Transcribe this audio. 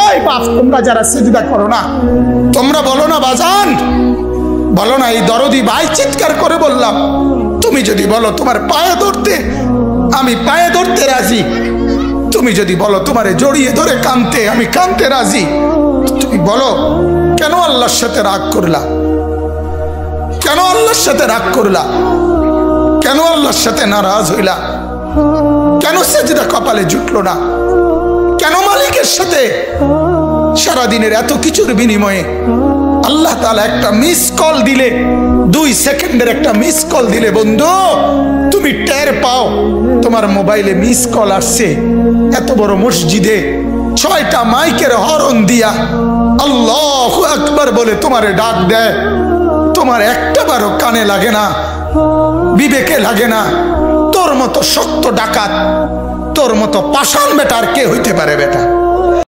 এই বাপ, তোমরা যারা সিজদা করো না, তোমরা বলো না বাজান, বলো না। এই দরদি ভাই চিৎকার করে বললাম, তুমি যদি বলো তোমার পায়ে ধরতে, আমি পায়ে ধরতে রাজি। তুমি যদি বলো তোমারে জড়িয়ে ধরে কাঁদতে, আমি কাঁদতে রাজি। তুমি বলো কেন আল্লাহর সাথে রাগ করলা? কেন আল্লাহর সাথে রাগ করলা? কেন আল্লাহর সাথে নারাজ হইলা? কেন সিজদা কপালে জুটলো না? কেন মালিকের সাথে সারাদিনের এত কিছুর বিনিময়ে আল্লাহ তাআলা একটা মিস কল দিলে, 2 সেকেন্ডের একটা মিস কল দিলে বন্ধু তুমি টের পাও তোমার মোবাইলে মিস কল আসছে। এত বড় মসজিদে 6টা মাইকের হরন দিয়া আল্লাহু আকবার বলে তোমারে ডাক দেয়, তোমার একটাবারও কানে লাগে না, বিবেকে লাগে না। তোর মতো শক্ত ডাকাত, তোর মতো পাষাণ বেটা আর কে হইতে পারে বেটা?